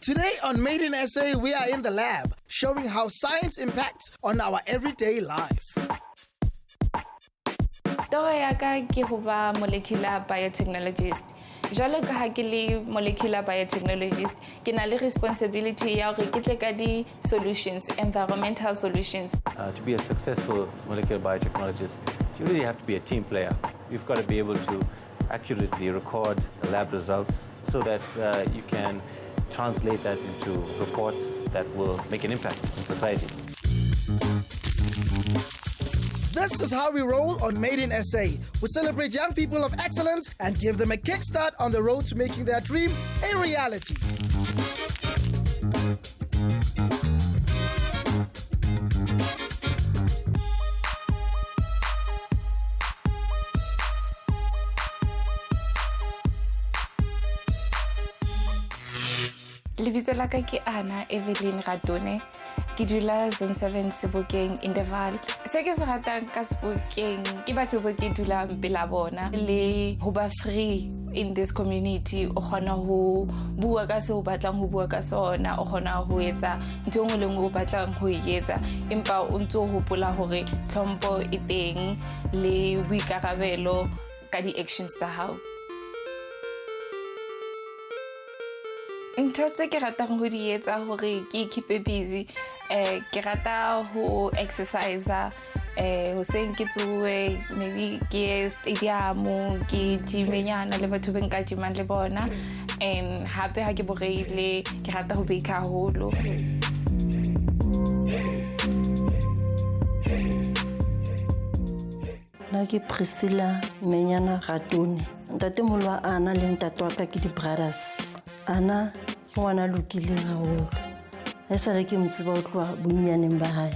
Today on Made in SA, we are in the lab, showing how science impacts on our everyday life. Toro ya ka ke ho ba molecular biotechnologist. Jalo ka ha ke le molecular biotechnologist, ke na le responsibility ya hore ke tle ka di solutions, environmental solutions. To be a successful molecular biotechnologist, you really have to be a team player. You've got to be able to accurately record lab results so that you can translate that into reports that will make an impact in society. This is how we roll on Made in SA. We celebrate young people of excellence and give them a kickstart on the road to making their dream a reality. Lebitso la ka ke Anna Evelyn Ratone. Ke dula zone 7 Sebokeng in the Val. Se ke se ratang ka Sebokeng ke batho ba ke dulang pela bona le ho ba free in this community. O kgona ho bua ka se o batlang ho bua ka sona, o kgona ho etsa ntho engwe le engwe o batlang ho etsa, empa o ntso hopola hore tlhompho e teng le boikarabelo ka di actions tsa hao. Ntho tse ke ratang ho di etsa hore ke keep busy, ke rata ho exercise, hoseng ke tsohe, maybe ke stadium, ke gymenyana le batho ba nka gymang le bona, and hape ha ke boreile ke rata ho bake haholo. Na ke Priscilla Menyana Ratone. Ntatemolo wa Anna le ntate wa ka ke di brothers. Anna ke ngwana lokileng haholo. Ha sa le ke mtseba o tloa bonyaneng ba hae.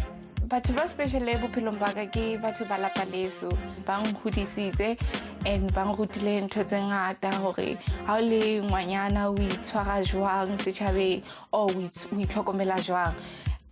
Batho ba special bophelong ba ka ke batho ba lapa leso, ba ngodisitse and ba nrutile ntho tse ngata hore ha o le ngwanyana o itshwara jwang setjhabeng o itlhokomela jwang.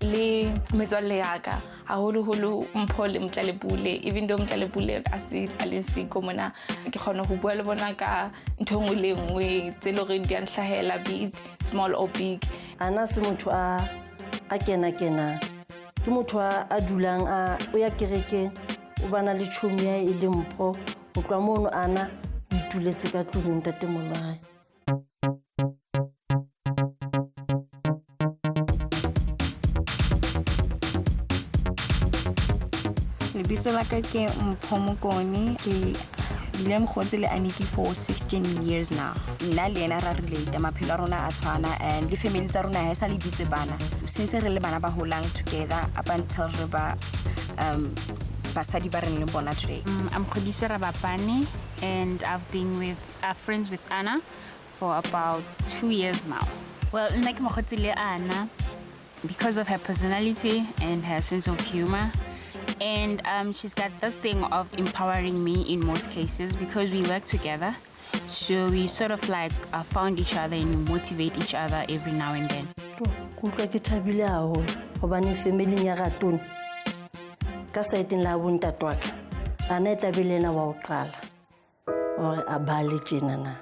Le metswalle ya ka haholoholo mpho le Mtlalebule, even though Mtlalebule a le siko mona, ke kgona ho bua le bona ka ntho engwe le engwe tse le hore di a nhlahela, be it small or big. Anna se motho a kena ke motho a dulang o ya kereke, o bana le tšhomi ya e le mpho, o tloa mono Anna o ituletse ka tlung ntatemolo wa hae. Lebitso la ka ke Mpho Mokone, ke bile mokgotsi le Aniki for 16 years now. Nna le ena ra relate, maphelo a rona a tshwana, and le family tsa rona ha sa le ditse bana. Since re le bana ba holang together up until re ba basadi ba reng le bona today. I'm Khudisha Rabapane, and I've been friends with Anna for about 2 years now. Well, nna ke mokgotsi le Anna because of her personality and her sense of humor. And she's got this thing of empowering me in most cases because we work together. So we sort of like found each other and we motivate each other every now and then. Kutlwa ke thabile haholo hobane family ya Ratone ka saeteng la bo ntate wa ka Anna e tlabile na wa o qala hore a bale tjena na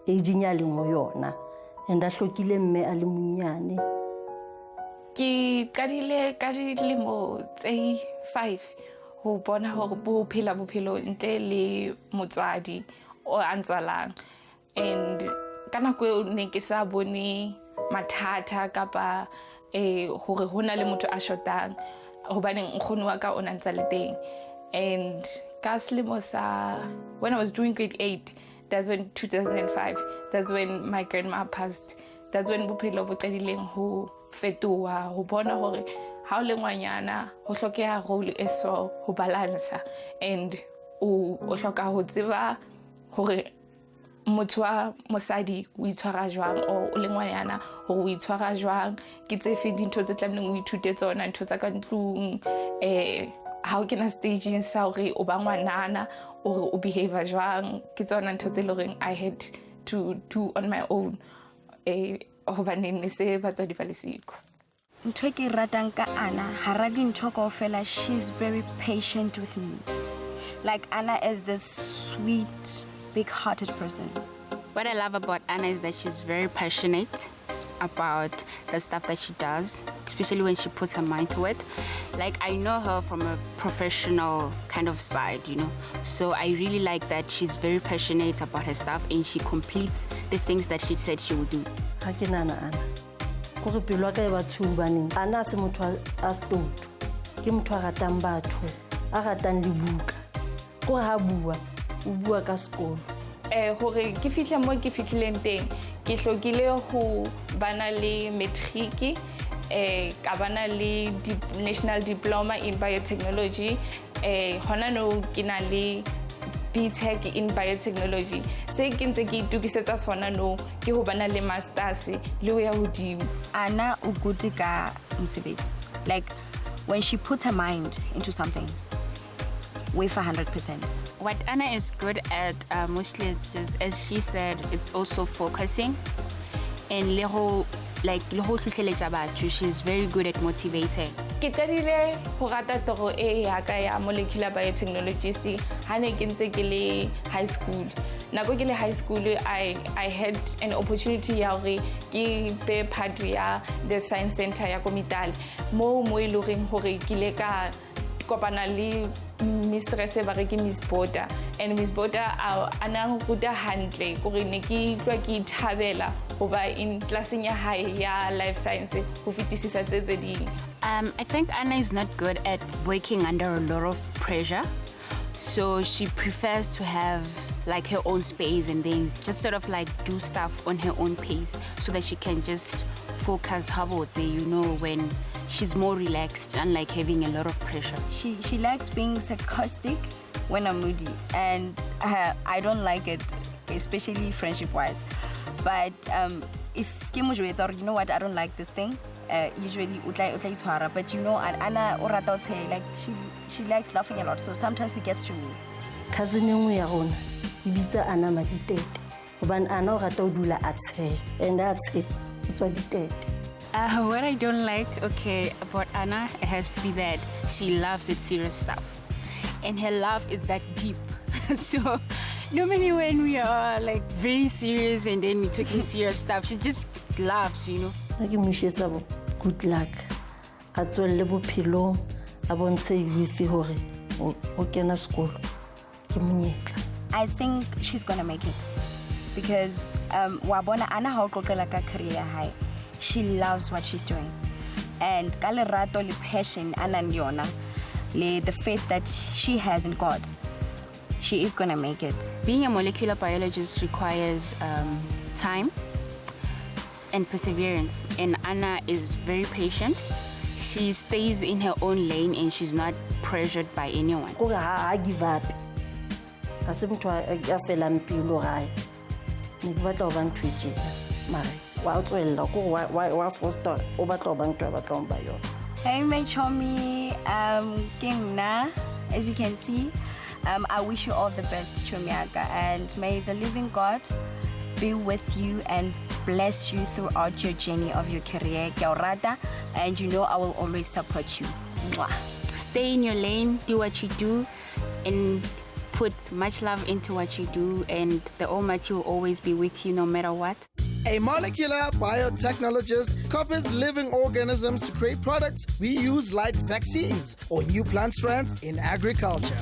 e dinya le mo yona enda hlokile mme a le monyane. Ke qadile ka dilemo tse 5 ho bona hore bophelo ntle le motswadi o a ntswalang, and ka nako eo ne ke sa bone mathata kapa hore hona le motho a shotang hobane nkgono wa ka o ntse le teng. And ka selemo sa when I was doing grade 8, that's when 2005, that's when my grandma passed. That's when bophelo bo qadileng ho fetoha, ho bona hore ha o le ngwanyana ho hlokeha role e so ho balance, and o hloka ho tseba hore motho wa mosadi o itshwara jwang, o le ngwanyana hore o itshwara jwang, ke tse fe dintho tse tlamehileng o ithute tsona, ntho tsa ka ntlung, ha o kena stageng sa hore o ba ngwanana hore o behave jwang, ke tsona ntho tse loreng I had to do on my own. Hobane ne se batswadi ba le siko. Ntho ke ratang ka Anna, hara dintho kaofela, she's very patient with me. Like Anna is this sweet, big-hearted person. What I love about Anna is that she's very passionate about the stuff that she does, especially when she puts her mind to it. Like, I know her from a professional kind of side, you know, so I really like that she's very passionate about her stuff and she completes the things that she said she would do. ga ke nana ana gore pelo ka e batho baneng ana se motho a stoto ke motho a ratang batho a ratang dibuka go ha bua o bua ka sekolo hore ke fihle mo ke fihlileng teng ke hlokile ho bana le matric ka bana le national diploma in biotechnology hona no ke na le BTech in biotechnology se ke ntse ke itukisetsa sona no ke ho bana le masters le ho ya hodimo. Anna o good ka mosebetsi. Like when she puts her mind into something, way for 100%. What Anna is good at, mostly it's just, as she said, it's also focusing. And she's very good at motivating. Ke qadile ho rata toro e ya ka ya molecular biotechnologist ha ne ke ntse ke le high school. Nako ke le high school I had an opportunity ya hore ke be part ya the science center ya Komitali mo iloreng hore ke le ka kopana le mistress ba re ke Miss Bota and Miss Bota a nang ruta hantle gore ne ke twa ke ithabela go ba in classing ya high ya life science go fitisisa tse ding. I think Anna is not good at working under a lot of pressure, so she prefers to have like her own space and then just sort of like do stuff on her own pace so that she can just focus how would say, you know, when she's more relaxed, unlike having a lot of pressure. She likes being sarcastic when I'm moody, and I don't like it, especially friendship-wise. But if Kim was or you know what, I don't like this thing, usually utlai swara. But you know, Anna orata say like she likes laughing a lot, so sometimes it gets to me. cousin engwe ya rona e bitsa Anna maditete hobane Anna o rata o dula a tshe and that's it itswa ditete. What I don't like, about Anna, it has to be that she loves it serious stuff. And her love is that deep. So normally when we are like very serious and then we're talking serious stuff, she just laughs, you know. Good luck. A tswelle bophelong a bontshe youth hore o kena school ke monyetla. I think she's gonna make it because wa bona Anna ha o qoqela ka career high. She loves what she's doing, and ka lerato le passion Anna yona le the faith that she has in God, she is gonna make it. Being a molecular biologist requires time and perseverance, and Anna is very patient. She stays in her own lane and she's not pressured by anyone. Kore ha give up. Ha se motho a felang pelo gae. Ne ke batla ho ba ntho e tjena mare wa tswella ko wa foster o batla ho ba ntho ba tla ba yona. Hey my chomi, Kingna, as you can see, I wish you all the best, Chomiaka, and may the living God be with you and bless you throughout your journey of your career, and you know I will always support you. Mwah. Stay in your lane, do what you do, and put much love into what you do, and the Almighty will always be with you no matter what. A molecular biotechnologist copies living organisms to create products we use like vaccines or new plant strands in agriculture.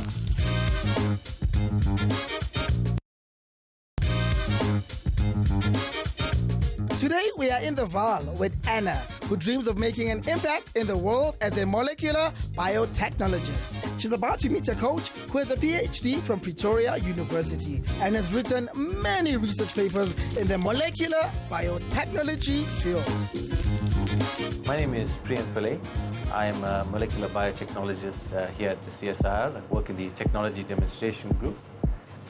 Today we are in the Vaal with Anna, who dreams of making an impact in the world as a molecular biotechnologist. She's about to meet a coach who has a PhD from Pretoria University and has written many research papers in the molecular biotechnology field. My name is Priyan Pillai. I am a molecular biotechnologist here at the CSIR. I work in the technology demonstration group.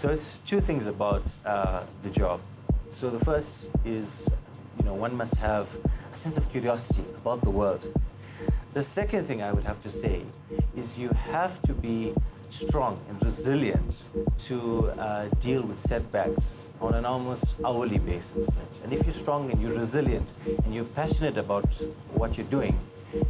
There's two things about the job. So the first is, one must have a sense of curiosity about the world. The second thing I would have to say is you have to be strong and resilient to deal with setbacks on an almost hourly basis. And if you're strong and you're resilient and you're passionate about what you're doing,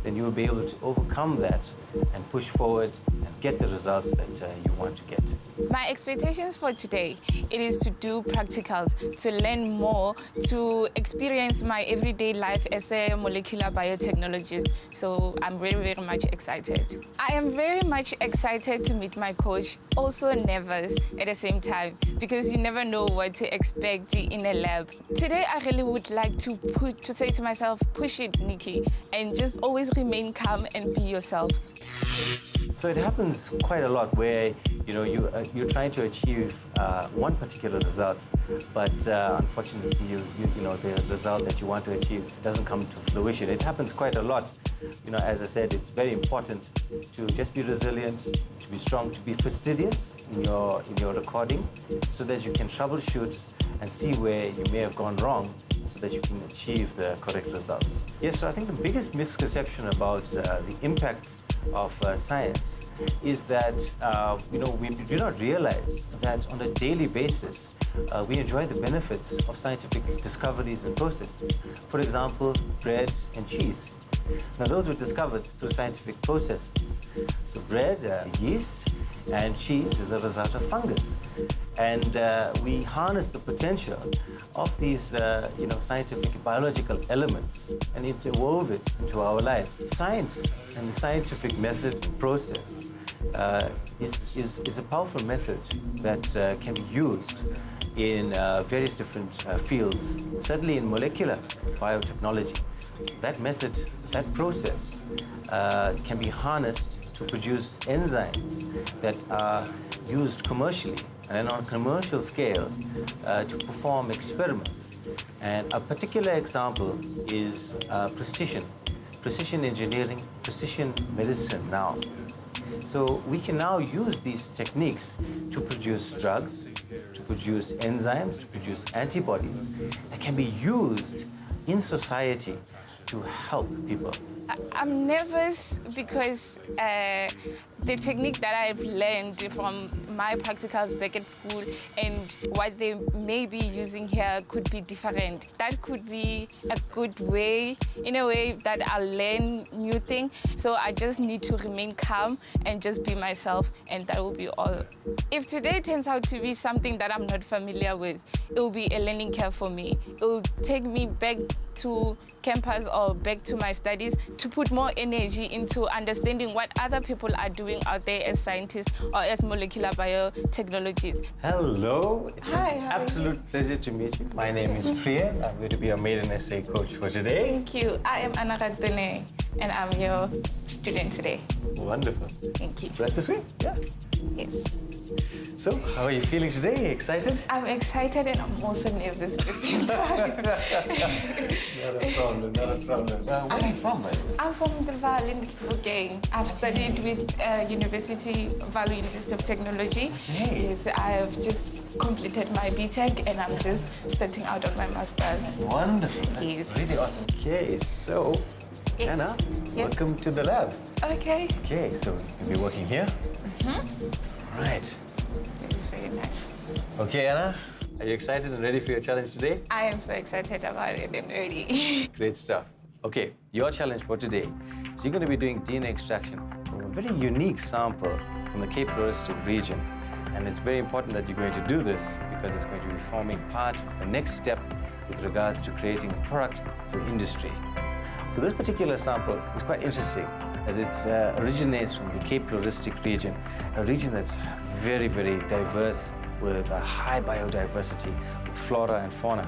then you'll be able to overcome that and push forward and get the results that you want to get. My expectations for today, it is to do practicals, to learn more, to experience my everyday life as a molecular biotechnologist. So I'm very, very much excited. I am very much excited to meet my coach, also nervous at the same time, because you never know what to expect in a lab. Today, I really would like to say to myself, push it, Nikki, and just always remain calm and be yourself. So it happens quite a lot where you're trying to achieve one particular result, but unfortunately the result that you want to achieve doesn't come to fruition. It happens quite a lot. As I said, it's very important to just be resilient, to be strong, to be fastidious in your recording, so that you can troubleshoot and see where you may have gone wrong, so that you can achieve the correct results. Yes, so I think the biggest misconception about the impact of science is that we do not realize that on a daily basis we enjoy the benefits of scientific discoveries and processes. For example, bread and cheese. Now those were discovered through scientific processes. So bread, yeast, and cheese is a result of fungus. And we harness the potential of these scientific biological elements and interwove it into our lives. Science and the scientific method and process is a powerful method that can be used in various different fields, certainly in molecular biotechnology. That method, that process can be harnessed to produce enzymes that are used commercially and on a commercial scale to perform experiments. And a particular example is precision engineering, precision medicine now. So we can now use these techniques to produce drugs, to produce enzymes, to produce antibodies that can be used in society to help people. I'm nervous because the technique that I've learned from my practicals back at school and what they may be using here could be different. That could be a good way, in a way that I'll learn new things. So I just need to remain calm and just be myself, and that will be all. If today turns out to be something that I'm not familiar with, it will be a learning curve for me. It will take me back to campus or back to my studies to put more energy into understanding what other people are doing out there as scientists or as molecular biotechnologists. Hello, it's Hi, an how are absolute pleasure to meet you. My name is Priya. I'm going to be your maiden SA coach for today. Thank you. I am Anna, and I'm your student today. Wonderful. Thank you. Right this way? Yeah. Yes. So, how are you feeling today? Excited? I'm excited and I'm also nervous at the same time. Not a problem, not a problem. Where are you from, by the way? I'm from the Vaal in Tsibokeng. I've studied with Vaal University of Technology. Okay. Yes, I have just completed my BTech and I'm just starting out on my master's. Wonderful. That's Yes. really awesome. Okay, so, Yes. Anna, Yes. welcome to the lab. Okay. Okay, so you'll be working here? All right. It is very nice. Okay, Anna, are you excited and ready for your challenge today? I am so excited about it and ready. Great stuff. Okay, your challenge for today is you're going to be doing DNA extraction from a very unique sample from the Cape Floristic region. And it's very important that you're going to do this because it's going to be forming part of the next step with regards to creating a product for industry. So this particular sample is quite interesting as it originates from the Cape Floristic region, a region that's very, very diverse with a high biodiversity, with flora and fauna.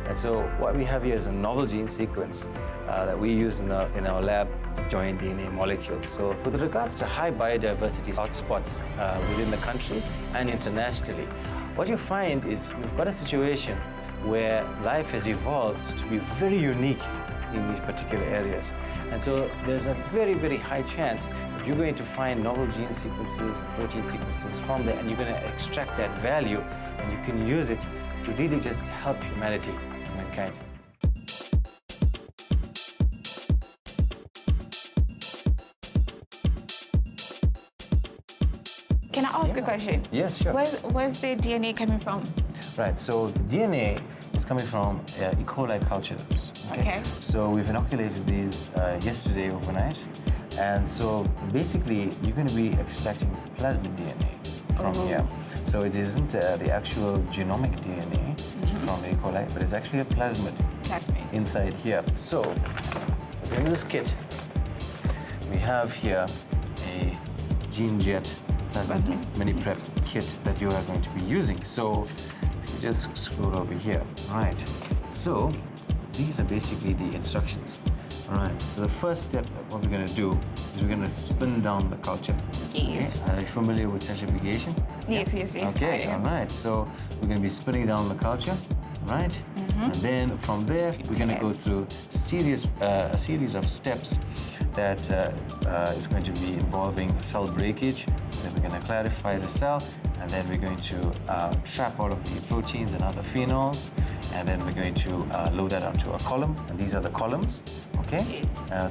And so what we have here is a novel gene sequence that we use in our lab to join DNA molecules. So with regards to high biodiversity hotspots within the country and internationally, what you find is we've got a situation where life has evolved to be very unique in these particular areas. And so there's a very, very high chance that you're going to find novel gene sequences, protein sequences from there, and you're going to extract that value and you can use it to really just help humanity and mankind. Can I ask a question? Yes, sure. Where's the DNA coming from? Right, so the DNA is coming from E. coli cultures. Okay. So we've inoculated these yesterday overnight, And so basically, you're going to be extracting plasmid DNA from here. So it isn't the actual genomic DNA from E. coli, but it's actually a plasmid inside here. So in this kit, we have here a GeneJet plasmid mini prep kit that you are going to be using. So if you just scroll over here, right? So these are basically the instructions. All right, so the first step, what we're going to do is we're going to spin down the culture. Yes. Okay. Are you familiar with centrifugation? Yes, yes, yes. Okay, all right. So we're going to be spinning down the culture, right? And then from there, we're going to go through a series of steps that is going to be involving cell breakage. Then we're going to clarify the cell, and then we're going to trap all of the proteins and other phenols. And then we're going to load that onto a column, and these are the columns, okay?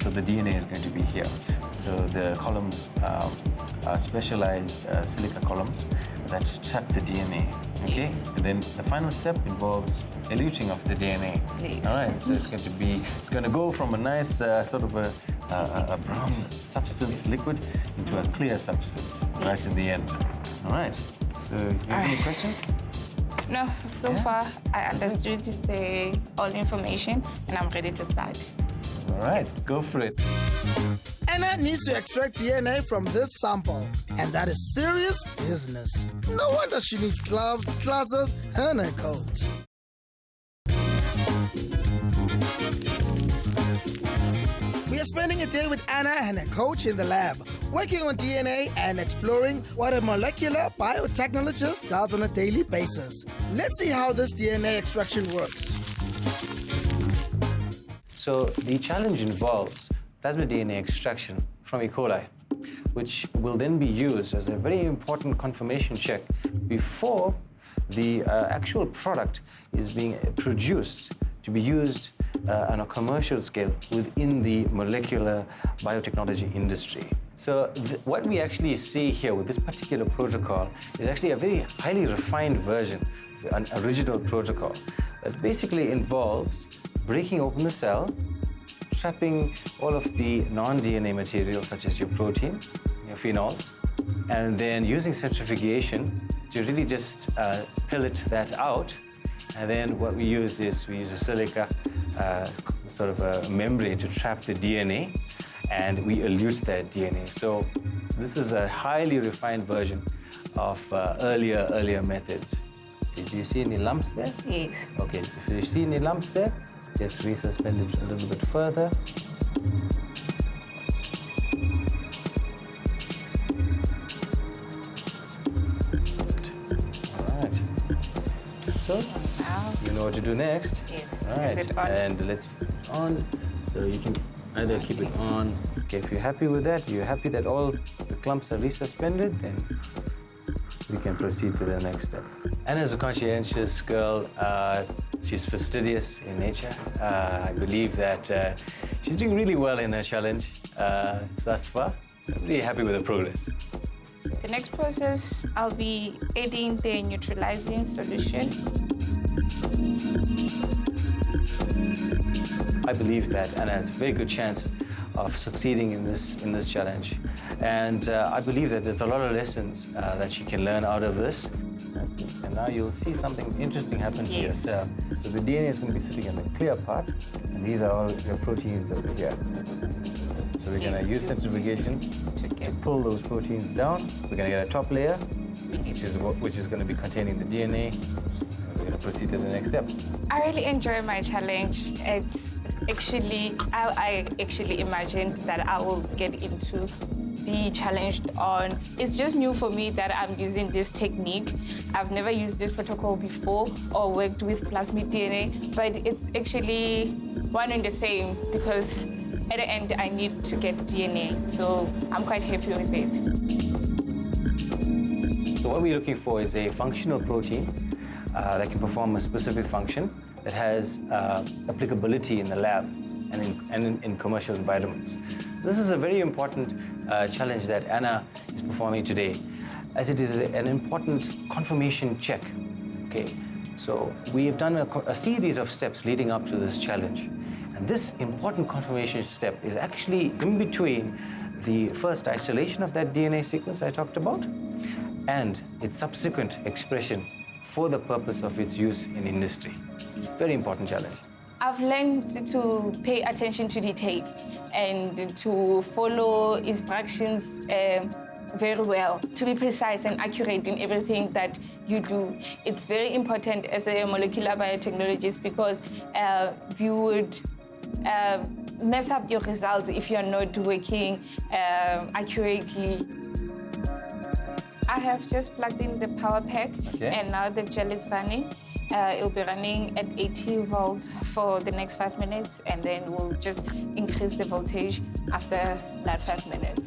So the DNA is going to be here. So the columns are specialized silica columns that trap the DNA, okay? And then the final step involves eluting of the DNA. All right, so it's going to go from a nice sort of a brown substance liquid into a clear substance right in the end. All right, so you have any questions? No, so far I understood all information and I'm ready to start. All right, go for it. Anna needs to extract DNA from this sample, and that is serious business. No wonder she needs gloves, glasses, and a coat. We are spending a day with Anna and her coach in the lab, working on DNA and exploring what a molecular biotechnologist does on a daily basis. Let's see how this DNA extraction works. So the challenge involves plasmid DNA extraction from E. coli, which will then be used as a very important confirmation check before the actual product is being produced to be used on a commercial scale within the molecular biotechnology industry. So what we actually see here with this particular protocol is actually a very highly refined version, an original protocol that basically involves breaking open the cell, trapping all of the non-DNA material such as your protein, your phenols, and then using centrifugation to really just pellet that out. And then what we use is we use a silica sort of a membrane to trap the DNA, and we elute that DNA. So this is a highly refined version of earlier methods. Did you see any lumps there? Yes. Okay, if you see any lumps there, just resuspend it a little bit further. All right. So you know what to do next. Yes. All right. Is it on? And let's put it on. So you can either keep it on. Okay, if you're happy with that, you're happy that all the clumps are resuspended, then we can proceed to the next step. Anna's a conscientious girl. She's fastidious in nature. I believe that she's doing really well in her challenge thus far. I'm really happy with her progress. The next process, I'll be adding the neutralizing solution. I believe that Anna has a very good chance of succeeding in this challenge. And I believe that there's a lot of lessons that she can learn out of this. And now you'll see something interesting happen to your cell. So the DNA is going to be sitting in the clear part, and these are all your proteins over here. So we're going to use centrifugation to pull those proteins down. We're going to get a top layer, which is going to be containing the DNA. And we're going to proceed to the next step. I really enjoy my challenge. It's actually, I actually imagined that I will get into be challenged on. It's just new for me that I'm using this technique. I've never used this protocol before or worked with plasmid DNA, but it's actually one and the same because at the end I need to get DNA. So I'm quite happy with it. So what we're looking for is a functional protein that can perform a specific function that has applicability in the lab and in commercial environments. This is a very important challenge that Anna is performing today, as it is an important confirmation check. Okay, so we have done a series of steps leading up to this challenge. And this important confirmation step is actually in between the first isolation of that DNA sequence I talked about, and its subsequent expression for the purpose of its use in industry. Very important challenge. I've learned to pay attention to detail and to follow instructions very well, to be precise and accurate in everything that you do. It's very important as a molecular biotechnologist because you would mess up your results if you're not working accurately. I have just plugged in the power pack, and now the gel is running. It'll be running at 80 volts for the next 5 minutes, and then we'll just increase the voltage after that 5 minutes.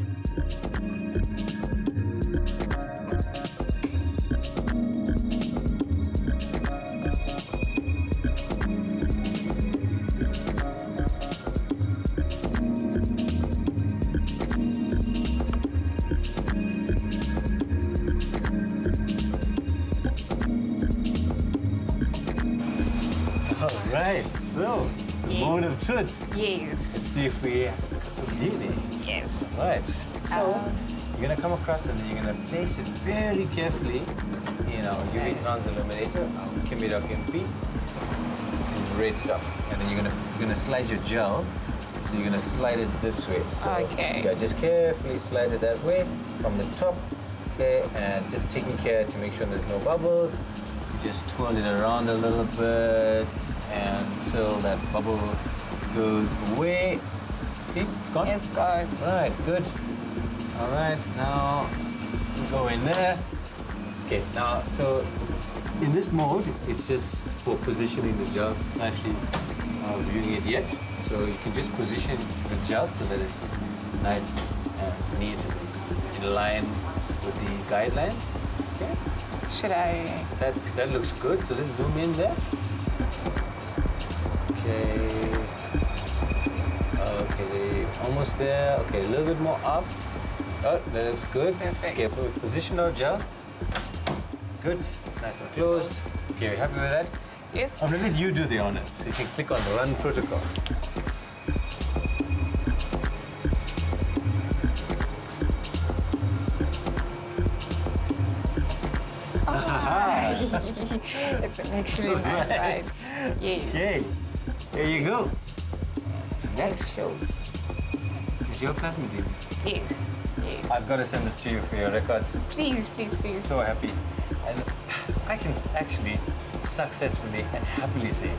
Right, so the moment of truth. Yes. Let's see if we have some DNA. Yes. Right. So you're gonna come across and then you're gonna place it very carefully in our UV trans illuminator, our Chemidoc MP, red stuff. And then you're gonna slide your gel. So you're gonna slide it this way. So yeah, just carefully slide it that way from the top. Okay, and just taking care to make sure there's no bubbles. Just twirl it around a little bit until that bubble goes away. See, it's gone? It's gone. Right, good. All right, now go in there. Okay, now, so in this mode, it's just for positioning the gel. It's not actually viewing it yet. So you can just position the gel so that it's nice and neat and in line with the guidelines. Okay. Should I? That looks good. So let's zoom in there. Okay. Okay, almost there. Okay, a little bit more up. Oh, that looks good. Perfect. Okay, so we positioned our gel. Good. Nice and closed. Okay, you happy with that? Yes. I'm gonna let you do the honors. So you can click on the run protocol. It's an extreme side. Yes. Okay, there you go. Next shows. Is your plasmid DNA? Yes. Yes. I've got to send this to you for your records. Please, please, please. So happy. And I can actually successfully and happily say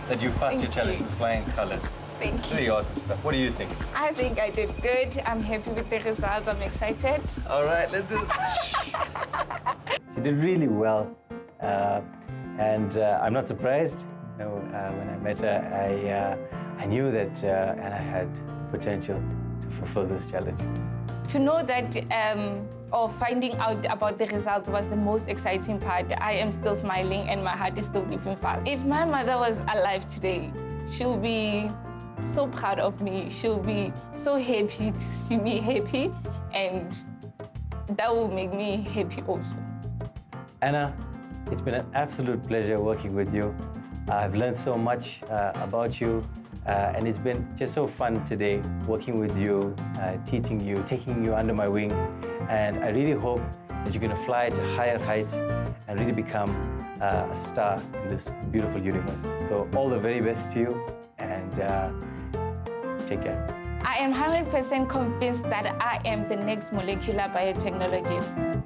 that you passed your challenge with flying colors. Thank you. Really awesome stuff. What do you think? I think I did good. I'm happy with the results. I'm excited. All right, let's do this. She did really well. And I'm not surprised. You know, when I met her, I knew that Anna had the potential to fulfill this challenge. To know that or finding out about the results was the most exciting part. I am still smiling and my heart is still beating fast. If my mother was alive today, she'll be so proud of me. She'll be so happy to see me happy, and that will make me happy also. Anna, it's been an absolute pleasure working with you. I've learned so much about you, and it's been just so fun today working with you, teaching you, taking you under my wing. And I really hope that you're going to fly to higher heights and really become a star in this beautiful universe. So all the very best to you, and take care. I am 100% convinced that I am the next molecular biotechnologist.